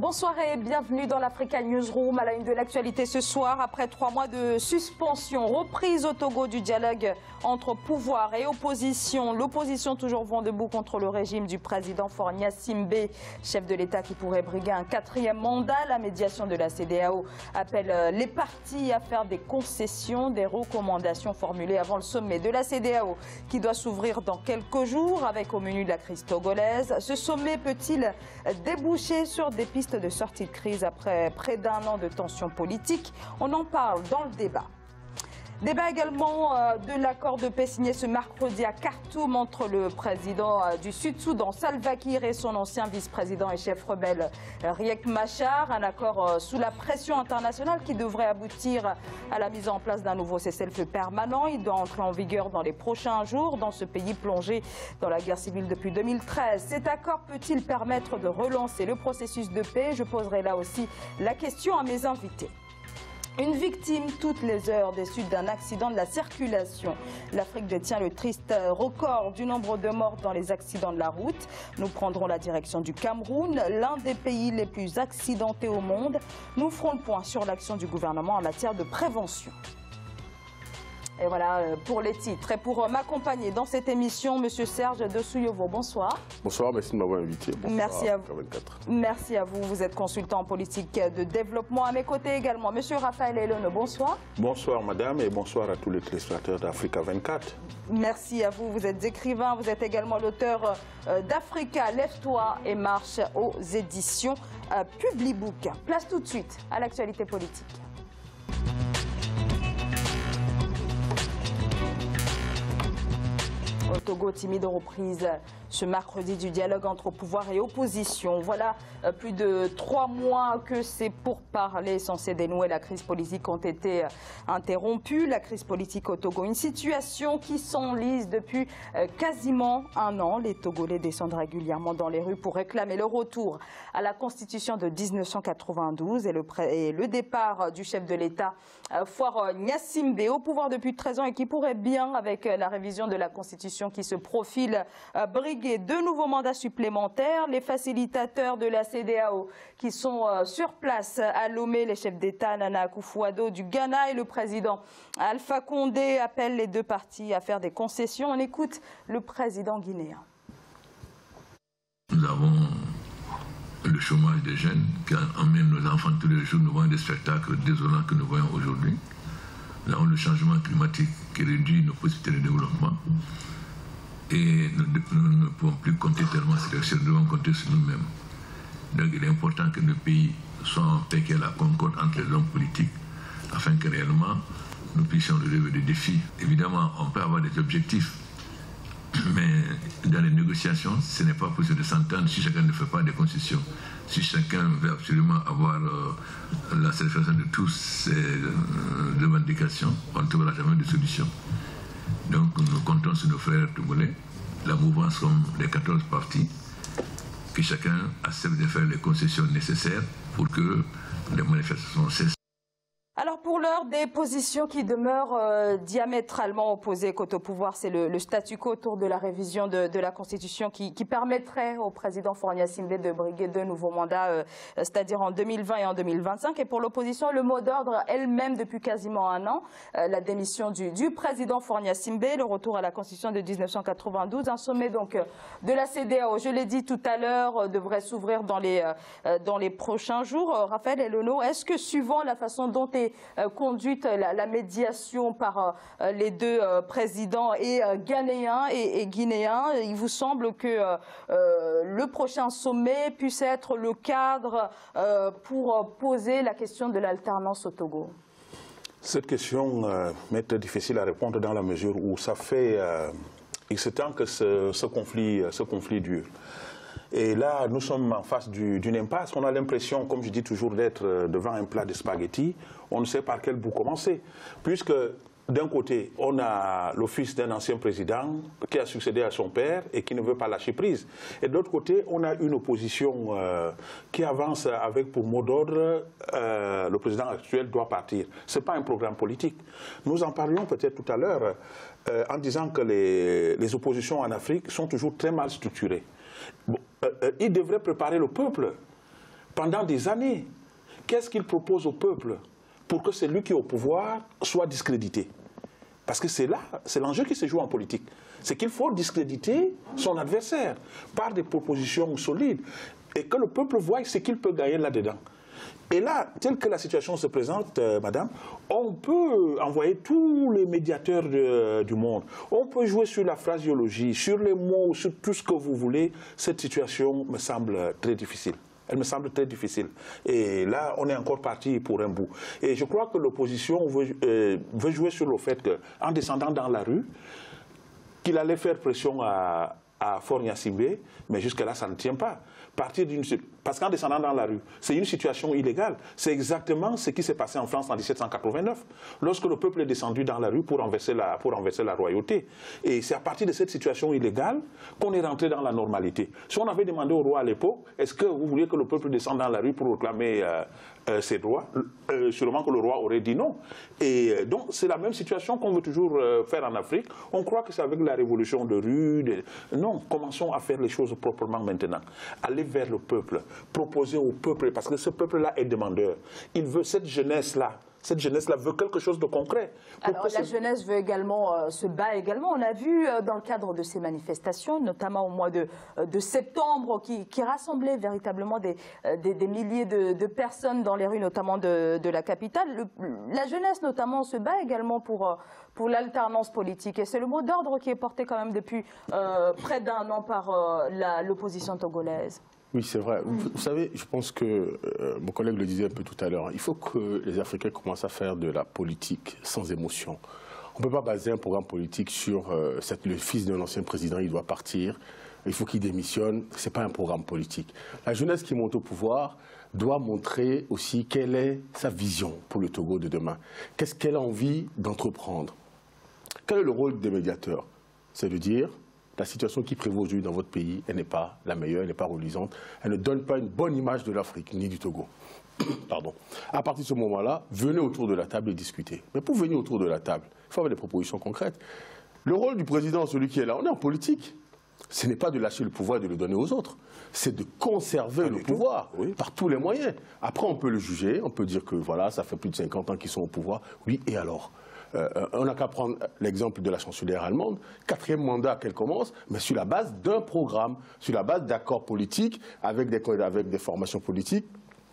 Bonsoir et bienvenue dans l'Africa Newsroom. À la une de l'actualité ce soir, après 3 mois de suspension, reprise au Togo du dialogue entre pouvoir et opposition. L'opposition toujours vent debout contre le régime du président Faure Gnassingbé, chef de l'État qui pourrait briguer un 4e mandat. La médiation de la CEDEAO appelle les partis à faire des concessions, des recommandations formulées avant le sommet de la CEDEAO qui doit s'ouvrir dans quelques jours avec au menu de la crise togolaise. Ce sommet peut-il déboucher sur des pistes de sortie de crise après près d'1 an de tensions politiques? On en parle dans le débat. Débat également de l'accord de paix signé ce mercredi à Khartoum entre le président du Sud-Soudan, Salva Kiir, et son ancien vice-président et chef rebelle Riek Machar. Un accord sous la pression internationale qui devrait aboutir à la mise en place d'un nouveau cessez-le-feu permanent. Il doit entrer en vigueur dans les prochains jours dans ce pays plongé dans la guerre civile depuis 2013. Cet accord peut-il permettre de relancer le processus de paix? Je poserai là aussi la question à mes invités. Une victime toutes les heures des suites d'un accident de la circulation. L'Afrique détient le triste record du nombre de morts dans les accidents de la route. Nous prendrons la direction du Cameroun, l'un des pays les plus accidentés au monde. Nous ferons le point sur l'action du gouvernement en matière de prévention. Et voilà pour les titres. Et pour m'accompagner dans cette émission, M. Serge Dessouyevo, bonsoir. Bonsoir, merci de m'avoir invité. Bonsoir, merci à vous. Merci à vous. Vous êtes consultant en politique de développement. À mes côtés également, M. Raphaël Elono, bonsoir. Bonsoir madame et bonsoir à tous les téléspectateurs d'Africa 24. Merci à vous. Vous êtes écrivain, vous êtes également l'auteur d'Africa, Lève-toi et marche aux éditions Publibook. Place tout de suite à l'actualité politique. Au Togo, timide reprise ce mercredi du dialogue entre pouvoir et opposition. Voilà plus de 3 mois que ces pourparlers censés dénouer la crise politique ont été interrompus. La crise politique au Togo, une situation qui s'enlise depuis quasiment 1 an. Les Togolais descendent régulièrement dans les rues pour réclamer le retour à la Constitution de 1992 et le départ du chef de l'État, Faure Gnassingbé, au pouvoir depuis 13 ans et qui pourrait bien, avec la révision de la Constitution qui se profile, briguer 2 nouveaux mandats supplémentaires. Les facilitateurs de la CEDEAO qui sont sur place à Lomé, les chefs d'État Nana Akufo-Addo du Ghana et le président Alpha Condé appellent les 2 parties à faire des concessions. On écoute le président guinéen. Nous avons le chômage des jeunes qui emmène nos enfants tous les jours. Nous voyons des spectacles désolants que nous voyons aujourd'hui. Nous avons le changement climatique qui réduit nos possibilités de développement. Et nous ne pouvons plus compter tellement sur l'extérieur, nous devons compter sur nous-mêmes. Donc il est important que nos pays soient en paix, qu'il y ait la concorde entre les hommes politiques, afin que réellement nous puissions relever des défis. Évidemment, on peut avoir des objectifs, mais dans les négociations, ce n'est pas possible de s'entendre si chacun ne fait pas des concessions. Si chacun veut absolument avoir la satisfaction de tous ces revendications, on ne trouvera jamais de solution. Donc nous comptons sur nos frères togolais, la mouvance comme les 14 partis, que chacun accepte de faire les concessions nécessaires pour que les manifestations cessent. Alors pour l'heure, des positions qui demeurent diamétralement opposées quant au pouvoir, c'est le statu quo autour de la révision de la Constitution qui permettrait au président Faure Gnassingbé de briguer 2 nouveaux mandats, c'est-à-dire en 2020 et en 2025. Et pour l'opposition, le mot d'ordre elle-même depuis quasiment 1 an, la démission du président Faure Gnassingbé, le retour à la Constitution de 1992, un sommet donc de la CEDEAO, je l'ai dit tout à l'heure, devrait s'ouvrir dans les prochains jours. Raphaël Elono, est-ce que suivant la façon dont est conduite la médiation par les 2 présidents et ghanéens et guinéens, il vous semble que le prochain sommet puisse être le cadre pour poser la question de l'alternance au Togo? Cette question m'est très difficile à répondre dans la mesure où ça fait X temps que ce conflit dure. Et là, nous sommes en face d'une impasse. On a l'impression, comme je dis toujours, d'être devant un plat de spaghettis. On ne sait par quel bout commencer. Puisque d'un côté, on a le fils d'un ancien président qui a succédé à son père et qui ne veut pas lâcher prise. Et de l'autre côté, on a une opposition qui avance avec pour mot d'ordre le président actuel doit partir. Ce n'est pas un programme politique. Nous en parlions peut-être tout à l'heure en disant que les oppositions en Afrique sont toujours très mal structurées. Bon, il devrait préparer le peuple pendant des années. Qu'est-ce qu'il propose au peuple pour que celui qui est au pouvoir soit discrédité? Parce que c'est là, c'est l'enjeu qui se joue en politique. C'est qu'il faut discréditer son adversaire par des propositions solides et que le peuple voie ce qu'il peut gagner là-dedans. Et là, telle que la situation se présente, madame, on peut envoyer tous les médiateurs du monde. On peut jouer sur la phraséologie, sur les mots, sur tout ce que vous voulez. Cette situation me semble très difficile. Elle me semble très difficile. Et là, on est encore parti pour un bout. Et je crois que l'opposition veut jouer sur le fait qu'en descendant dans la rue, qu'il allait faire pression à Faure Gnassingbé, mais jusque-là, ça ne tient pas. Parce qu'en descendant dans la rue, c'est une situation illégale. C'est exactement ce qui s'est passé en France en 1789, lorsque le peuple est descendu dans la rue pour renverser la royauté. Et c'est à partir de cette situation illégale qu'on est rentré dans la normalité. Si on avait demandé au roi à l'époque, est-ce que vous vouliez que le peuple descende dans la rue pour réclamer ses droits, sûrement que le roi aurait dit non. Et donc c'est la même situation qu'on veut toujours faire en Afrique. On croit que c'est avec la révolution de rue. Non, commençons à faire les choses proprement maintenant. Aller vers le peuple, proposer au peuple, parce que ce peuple-là est demandeur. Il veut cette jeunesse-là. Cette jeunesse-là veut quelque chose de concret. Alors la jeunesse veut également, se bat également. On a vu dans le cadre de ces manifestations, notamment au mois de septembre, qui rassemblaient véritablement des milliers de personnes dans les rues, notamment de la capitale. La jeunesse notamment se bat également pour l'alternance politique. Et c'est le mot d'ordre qui est porté quand même depuis près d'un an par l'opposition togolaise. Oui, c'est vrai. Vous savez, je pense que, mon collègue le disait un peu tout à l'heure, il faut que les Africains commencent à faire de la politique sans émotion. On ne peut pas baser un programme politique sur le fils d'un ancien président, il doit partir, il faut qu'il démissionne. Ce n'est pas un programme politique. La jeunesse qui monte au pouvoir doit montrer aussi quelle est sa vision pour le Togo de demain. Qu'est-ce qu'elle a envie d'entreprendre? Quel est le rôle des médiateurs? C'est de dire, la situation qui prévaut aujourd'hui dans votre pays, elle n'est pas la meilleure, elle n'est pas reluisante. Elle ne donne pas une bonne image de l'Afrique, ni du Togo. Pardon. À partir de ce moment-là, venez autour de la table et discutez. Mais pour venir autour de la table, il faut avoir des propositions concrètes. Le rôle du président, celui qui est là, on est en politique. Ce n'est pas de lâcher le pouvoir et de le donner aux autres. C'est de conserver le pouvoir par tous les moyens. Après, on peut le juger, on peut dire que voilà, ça fait plus de 50 ans qu'ils sont au pouvoir. Oui, et alors? On n'a qu'à prendre l'exemple de la chancelière allemande, 4e mandat qu'elle commence, mais sur la base d'un programme, sur la base d'accords politiques, avec des formations politiques,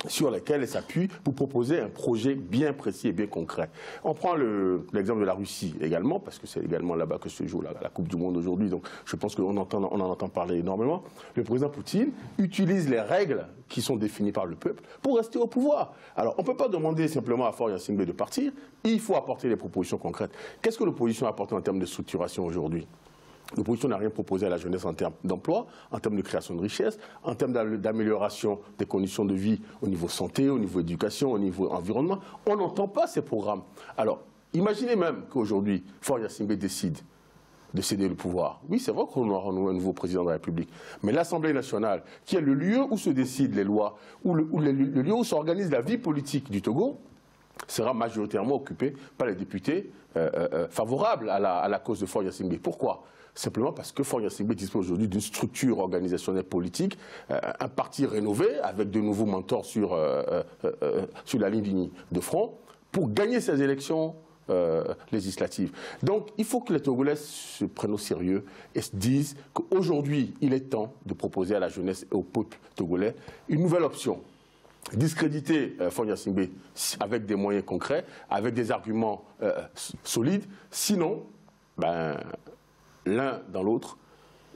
sur lesquelles elle s'appuie pour proposer un projet bien précis et bien concret. On prend l'exemple de la Russie également, parce que c'est également là-bas que se joue la Coupe du Monde aujourd'hui, donc je pense qu'on en entend parler énormément. Le président Poutine utilise les règles qui sont définies par le peuple pour rester au pouvoir. Alors, on ne peut pas demander simplement à Faure Gnassingbé de partir, il faut apporter des propositions concrètes. Qu'est-ce que l'opposition apporte en termes de structuration aujourd'hui ? L'opposition n'a rien proposé à la jeunesse en termes d'emploi, en termes de création de richesse, en termes d'amélioration des conditions de vie au niveau santé, au niveau éducation, au niveau environnement. On n'entend pas ces programmes. Alors, imaginez même qu'aujourd'hui, Faure Gnassingbé décide de céder le pouvoir. Oui, c'est vrai qu'on aura un nouveau président de la République. Mais l'Assemblée nationale, qui est le lieu où se décident les lois, le lieu où s'organise la vie politique du Togo, sera majoritairement occupé par les députés favorables à la cause de Faure Gnassingbé. Pourquoi ? Simplement parce que Faure Gnassingbé dispose aujourd'hui d'une structure organisationnelle politique, un parti rénové avec de nouveaux mentors sur la ligne de front pour gagner ces élections législatives. Donc il faut que les Togolais se prennent au sérieux et se disent qu'aujourd'hui il est temps de proposer à la jeunesse et au peuple togolais une nouvelle option. Discréditer Faure Gnassingbé avec des moyens concrets, avec des arguments solides, sinon, l'un dans l'autre,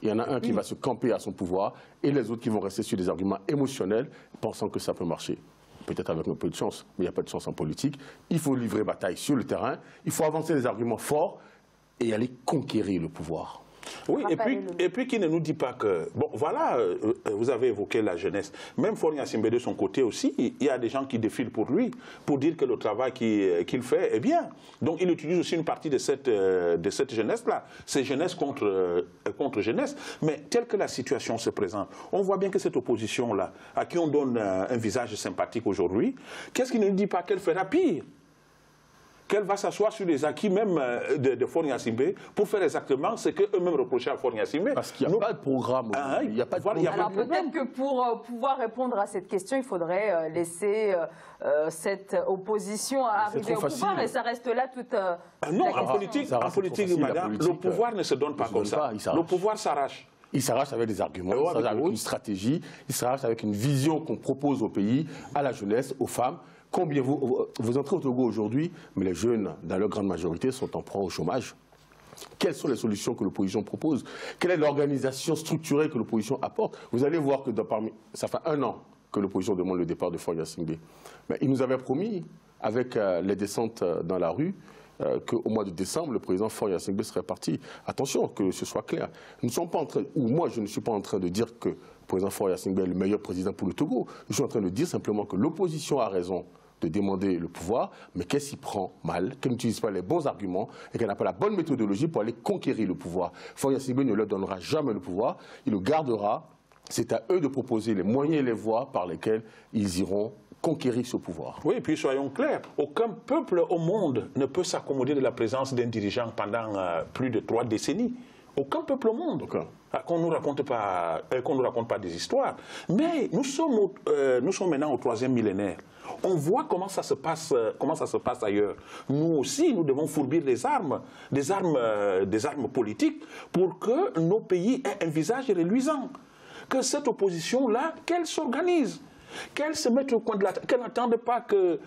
il y en a un qui va se camper à son pouvoir et les autres qui vont rester sur des arguments émotionnels pensant que ça peut marcher. Peut-être avec un peu de chance, mais il n'y a pas de chance en politique. Il faut livrer bataille sur le terrain, il faut avancer des arguments forts et aller conquérir le pouvoir. Oui, et puis qui ne nous dit pas que... Bon, voilà, vous avez évoqué la jeunesse. Même Faure Gnassingbé de son côté aussi, il y a des gens qui défilent pour lui, pour dire que le travail qu'il fait est bien. Donc il utilise aussi une partie de cette jeunesse-là. C'est jeunesse contre jeunesse. Mais telle que la situation se présente, on voit bien que cette opposition-là, à qui on donne un visage sympathique aujourd'hui, qu'est-ce qui ne nous dit pas qu'elle fera pire? qu'elle va s'asseoir sur les acquis même de Faure Gnassingbé pour faire exactement ce qu'eux-mêmes reprochaient à Faure Gnassingbé. Parce qu'il n'y a pas de programme. Il n'y a pas de programme. Alors peut-être que pour pouvoir répondre à cette question, il faudrait laisser cette opposition arriver au pouvoir, et ça reste là toute non, en politique, madame, le pouvoir ne se donne pas comme ça. Le pouvoir s'arrache. Il s'arrache avec des arguments, il s'arrache avec une stratégie, il s'arrache avec une vision qu'on propose au pays, à la jeunesse, aux femmes. Combien vous entrez au Togo aujourd'hui, mais les jeunes, dans leur grande majorité, sont en proie au chômage. Quelles sont les solutions que l'opposition propose? Quelle est l'organisation structurée que l'opposition apporte? Vous allez voir que ça fait 1 an que l'opposition demande le départ de Faure Gnassingbé. Mais il nous avait promis, avec les descentes dans la rue, qu'au mois de décembre, le président Faure Gnassingbé serait parti. Attention, que ce soit clair. Nous ne sommes pas en train, ou moi je ne suis pas en train de dire que le président Faure Gnassingbé est le meilleur président pour le Togo. Je suis en train de dire simplement que l'opposition a raison de demander le pouvoir, mais qu'elle s'y prend mal, qu'elle n'utilise pas les bons arguments et qu'elle n'a pas la bonne méthodologie pour aller conquérir le pouvoir. Faure Gnassingbé ne leur donnera jamais le pouvoir, il le gardera. C'est à eux de proposer les moyens et les voies par lesquels ils iront conquérir ce pouvoir. Oui, et puis soyons clairs, aucun peuple au monde ne peut s'accommoder de la présence d'un dirigeant pendant plus de 3 décennies. Aucun peuple au monde. Qu'on ne nous raconte pas des histoires. Mais nous sommes maintenant au 3e millénaire. On voit comment ça se passe ailleurs. Nous aussi, nous devons fourbir des armes politiques pour que nos pays aient un visage reluisant. Que cette opposition-là, qu'elle s'organise, qu'elle se mette au coin de la table, qu'elle n'attende pas qu'il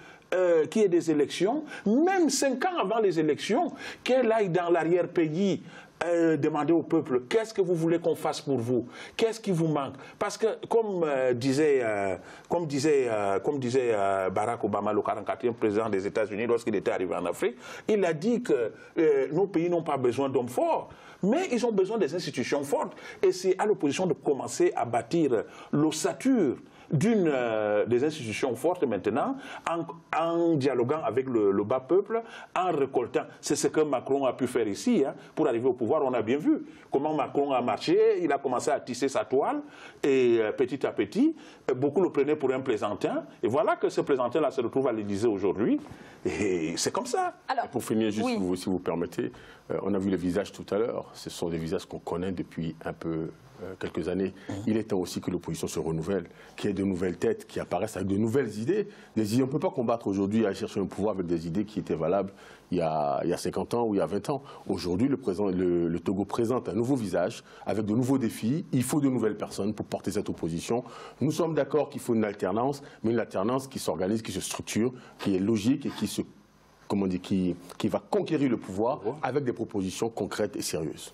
y ait des élections, même 5 ans avant les élections, qu'elle aille dans l'arrière-pays demander au peuple, qu'est-ce que vous voulez qu'on fasse pour vous? Qu'est-ce qui vous manque? Parce que, comme disait Barack Obama, le 44e président des États-Unis, lorsqu'il était arrivé en Afrique, il a dit que nos pays n'ont pas besoin d'hommes forts, mais ils ont besoin des institutions fortes. Et c'est à l'opposition de commencer à bâtir l'ossature des institutions fortes maintenant, en dialoguant avec le bas peuple, en récoltant. C'est ce que Macron a pu faire ici, hein, pour arriver au pouvoir. On a bien vu comment Macron a marché, il a commencé à tisser sa toile, et petit à petit, beaucoup le prenaient pour un plaisantin, et voilà que ce plaisantin-là se retrouve à l'Élysée aujourd'hui, et c'est comme ça. Alors, pour finir, juste si vous permettez, on a vu les visages tout à l'heure, ce sont des visages qu'on connaît depuis un peu quelques années. Il est temps aussi que l'opposition se renouvelle, qu'il y ait de nouvelles têtes qui apparaissent avec de nouvelles idées. On ne peut pas combattre aujourd'hui à chercher un pouvoir avec des idées qui étaient valables il y a 50 ans ou il y a 20 ans. Aujourd'hui, le Togo présente un nouveau visage avec de nouveaux défis. Il faut de nouvelles personnes pour porter cette opposition. Nous sommes d'accord qu'il faut une alternance, mais une alternance qui s'organise, qui se structure, qui est logique et qui va conquérir le pouvoir avec des propositions concrètes et sérieuses.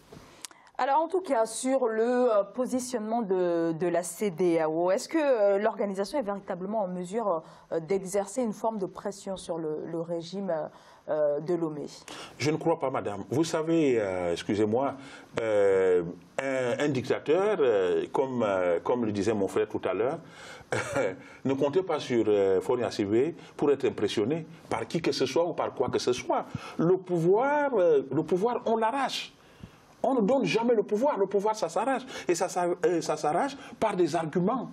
Alors en tout cas, sur le positionnement de la CEDEAO, est-ce que l'organisation est véritablement en mesure d'exercer une forme de pression sur le régime de Lomé? Je ne crois pas, madame. Vous savez, excusez-moi, un dictateur, comme le disait mon frère tout à l'heure, ne comptez pas sur Faure Gnassingbé pour être impressionné par qui que ce soit ou par quoi que ce soit. Le pouvoir on l'arrache. On ne donne jamais le pouvoir ça s'arrache. Et ça s'arrache par des arguments,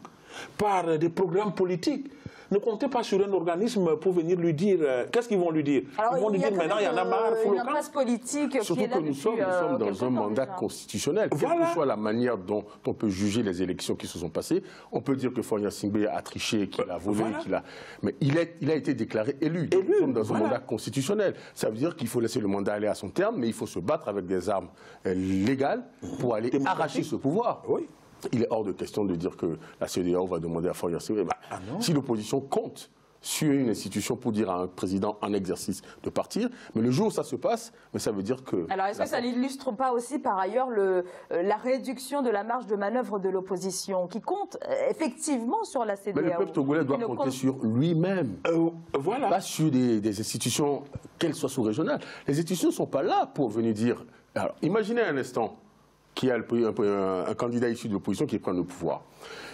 par des programmes politiques. Ne comptez pas sur un organisme pour venir lui dire... Qu'est-ce qu'ils vont lui dire? Alors, ils vont lui dire maintenant, il y en a marre, il faut le camp. Politique surtout qui est là que nous sommes dans un mandat constitutionnel. Voilà. Quelle que soit la manière dont on peut juger les élections qui se sont passées, on peut dire que Faure Gnassingbé a triché, qu'il a volé, mais il a été déclaré élu. Nous sommes dans un mandat constitutionnel. Ça veut dire qu'il faut laisser le mandat aller à son terme, mais il faut se battre avec des armes légales pour aller arracher ce pouvoir. Oui. Il est hors de question de dire que la CEDEAO va demander à Faure Gnassingbé. Si l'opposition compte sur une institution pour dire à un président en exercice de partir, mais le jour où ça se passe, mais ça veut dire que... Alors est-ce que ça n'illustre pas aussi par ailleurs la réduction de la marge de manœuvre de l'opposition qui compte effectivement sur la CEDEAO? Mais le peuple togolais doit compter sur lui-même, pas sur des institutions, qu'elles soient sous-régionales. Les institutions ne sont pas là pour venir dire... Alors, imaginez un instant qu'il y a un candidat issu de l'opposition qui prend le pouvoir.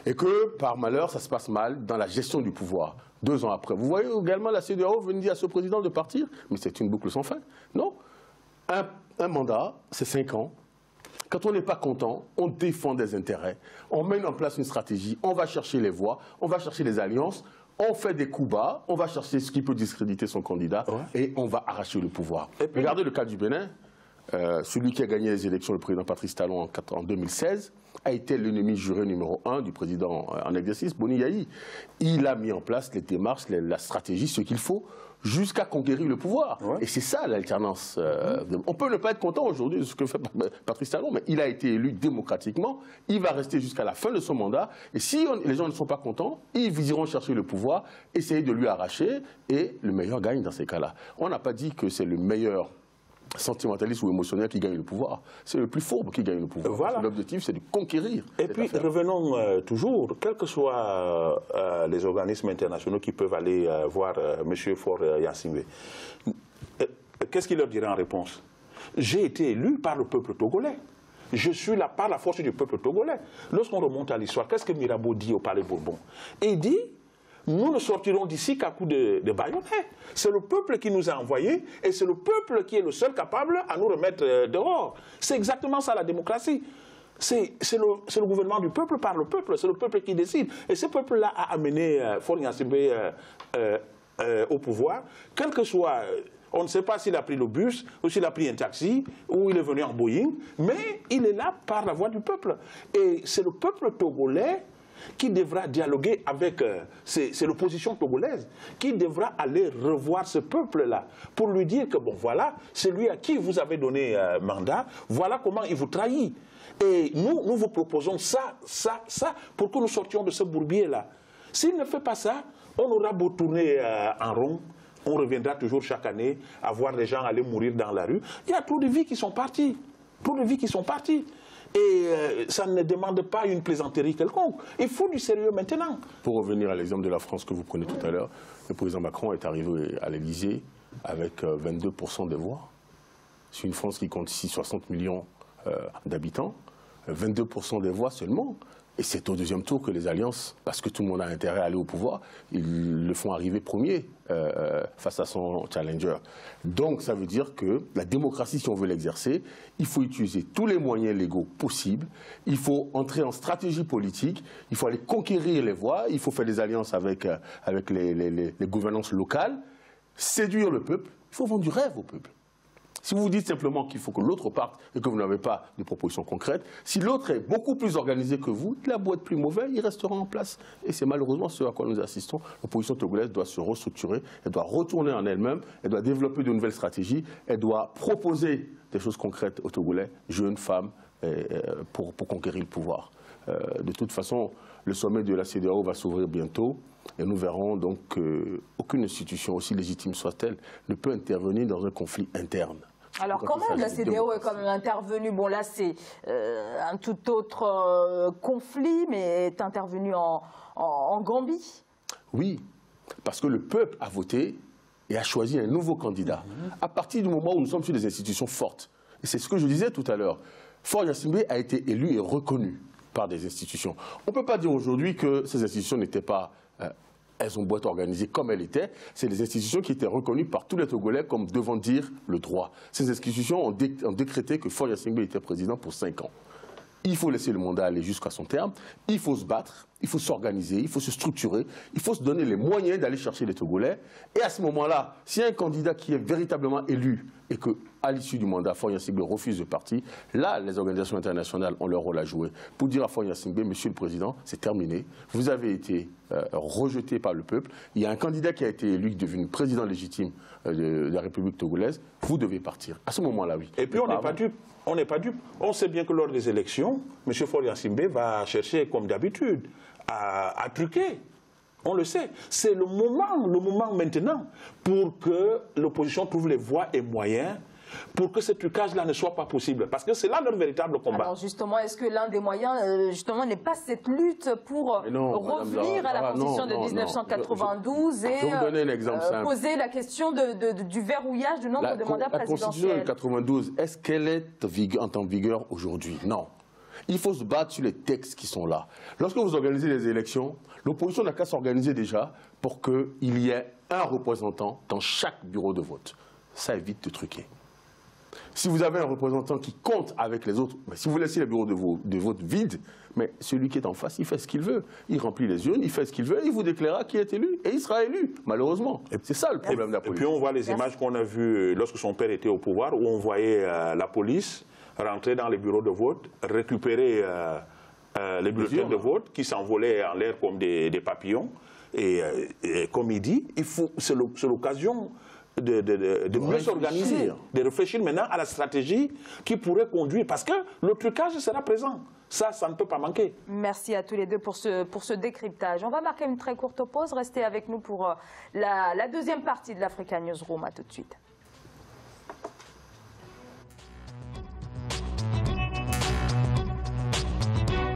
Et que, par malheur, ça se passe mal dans la gestion du pouvoir. 2 ans après. Vous voyez également la CEDEAO venir dire à ce président de partir? Mais c'est une boucle sans fin. Non. Un mandat, c'est 5 ans. Quand on n'est pas content, on défend des intérêts. On met en place une stratégie, on va chercher les voies, on va chercher les alliances on fait des coups bas, on va chercher ce qui peut discréditer son candidat et on va arracher le pouvoir. Regardez le cas du Bénin. Celui qui a gagné les élections, le président Patrice Talon en 2016, a été l'ennemi juré numéro 1 du président en exercice, Boni Yayi. Il a mis en place les démarches, la stratégie, ce qu'il faut, jusqu'à conquérir le pouvoir. Et c'est ça l'alternance. On peut ne pas être content aujourd'hui de ce que fait Patrice Talon, mais il a été élu démocratiquement, il va rester jusqu'à la fin de son mandat, et si les gens ne sont pas contents, ils iront chercher le pouvoir, essayer de lui arracher, et le meilleur gagne dans ces cas-là. On n'a pas dit que c'est le meilleur sentimentaliste ou émotionnel qui gagne le pouvoir. C'est le plus fourbe qui gagne le pouvoir. Voilà. L'objectif, c'est de conquérir. Et puis, revenons toujours, quels que soient les organismes internationaux qui peuvent aller voir M. Faure-Gnassingbé, qu'est-ce qu'il leur dirait en réponse? J'ai été élu par le peuple togolais. Je suis là par la force du peuple togolais. Lorsqu'on remonte à l'histoire, qu'est-ce que Mirabeau dit au Palais Bourbon? Il dit: nous ne sortirons d'ici qu'à coups de baïonnette. C'est le peuple qui nous a envoyés et c'est le peuple qui est le seul capable à nous remettre dehors. C'est exactement ça la démocratie. C'est le gouvernement du peuple par le peuple, c'est le peuple qui décide. Et ce peuple-là a amené Faure-Gnassingbé au pouvoir, quel que soit... On ne sait pas s'il a pris le bus, ou s'il a pris un taxi, ou il est venu en Boeing, mais il est là par la voix du peuple. Et c'est le peuple togolais qui devra dialoguer avec, c'est l'opposition togolaise, qui devra aller revoir ce peuple-là pour lui dire que, bon, voilà, c'est lui à qui vous avez donné mandat, voilà comment il vous trahit. Et nous vous proposons ça, pour que nous sortions de ce bourbier-là. S'il ne fait pas ça, on aura beau tourner en rond, on reviendra toujours chaque année à voir les gens aller mourir dans la rue. Il y a trop de vies qui sont parties, trop de vies qui sont parties. Et ça ne demande pas une plaisanterie quelconque. Il faut du sérieux maintenant. Pour revenir à l'exemple de la France que vous prenez tout à l'heure, le président Macron est arrivé à l'Élysée avec 22% des voix. C'est une France qui compte 60 millions d'habitants, 22% des voix seulement. Et c'est au deuxième tour que les alliances, parce que tout le monde a intérêt à aller au pouvoir, ils le font arriver premier face à son challenger. Donc ça veut dire que la démocratie, si on veut l'exercer, il faut utiliser tous les moyens légaux possibles, il faut entrer en stratégie politique, il faut aller conquérir les voix, il faut faire des alliances avec les gouvernances locales, séduire le peuple, il faut vendre du rêve au peuple. Si vous vous dites simplement qu'il faut que l'autre parte et que vous n'avez pas de propositions concrètes, si l'autre est beaucoup plus organisé que vous, il a beau être plus mauvais, il restera en place. Et c'est malheureusement ce à quoi nous assistons. L'opposition togolaise doit se restructurer, elle doit retourner en elle-même, elle doit développer de nouvelles stratégies, elle doit proposer des choses concrètes aux Togolais, jeunes, femmes, pour conquérir le pouvoir. De toute façon, le sommet de la CEDEAO va s'ouvrir bientôt. Et nous verrons donc qu'aucune institution, aussi légitime soit-elle, ne peut intervenir dans un conflit interne. Alors quand même, la CEDEAO est quand même intervenue. Bon là, c'est un tout autre conflit, mais est intervenue en Gambie. Oui, parce que le peuple a voté et a choisi un nouveau candidat. À partir du moment où nous sommes sur des institutions fortes, et c'est ce que je disais tout à l'heure, Faure-Gnassingbé a été élu et reconnu par des institutions. On ne peut pas dire aujourd'hui que ces institutions n'étaient pas... elles ont beau être organisées comme elles étaient, c'est des institutions qui étaient reconnues par tous les Togolais comme devant dire le droit. Ces institutions ont décrété que Faure-Gnassingbé était président pour 5 ans. Il faut laisser le mandat aller jusqu'à son terme, il faut se battre, il faut s'organiser, il faut se structurer, il faut se donner les moyens d'aller chercher les Togolais. Et à ce moment-là, s'il y a un candidat qui est véritablement élu et qu'à l'issue du mandat, Faure-Gnassingbé refuse de partir, là, les organisations internationales ont leur rôle à jouer pour dire à Faure-Gnassingbé, monsieur le président, c'est terminé, vous avez été rejeté par le peuple, il y a un candidat qui a été élu, devenu président légitime de la République togolaise, vous devez partir. À ce moment-là, oui. Et puis on n'est pas dupe. On n'est pas dupe. On sait bien que lors des élections, M. Faure-Gnassingbé va chercher, comme d'habitude, à truquer. On le sait. C'est le moment maintenant pour que l'opposition trouve les voies et moyens pour que ce trucage-là ne soit pas possible. Parce que c'est là leur véritable combat. Alors justement, est-ce que l'un des moyens, justement, n'est pas cette lutte pour revenir à la Constitution de 1992 et poser la question du verrouillage du nombre de mandats présidentiels? La Constitution de 1992, est-ce qu'elle est en vigueur aujourd'hui? Non. Il faut se battre sur les textes qui sont là. Lorsque vous organisez les élections, l'opposition n'a qu'à s'organiser déjà pour qu'il y ait un représentant dans chaque bureau de vote. Ça évite de truquer. Si vous avez un représentant qui compte avec les autres, mais si vous laissez les bureaux de vote vides, mais celui qui est en face, il fait ce qu'il veut. Il remplit les urnes, il fait ce qu'il veut, il vous déclarera qui est élu. Et il sera élu, malheureusement. C'est ça le problème de la politique. Et puis on voit les images qu'on a vues lorsque son père était au pouvoir, où on voyait la police rentrer dans les bureaux de vote, récupérer les bulletins de vote qui s'envolaient en l'air comme des papillons. Et comme il dit, c'est l'occasion de mieux s'organiser, de réfléchir maintenant à la stratégie qui pourrait conduire, parce que le trucage sera présent. Ça ne peut pas manquer. Merci à tous les deux pour ce décryptage. On va marquer une très courte pause. Restez avec nous pour la deuxième partie de l'Africa Newsroom. À tout de suite.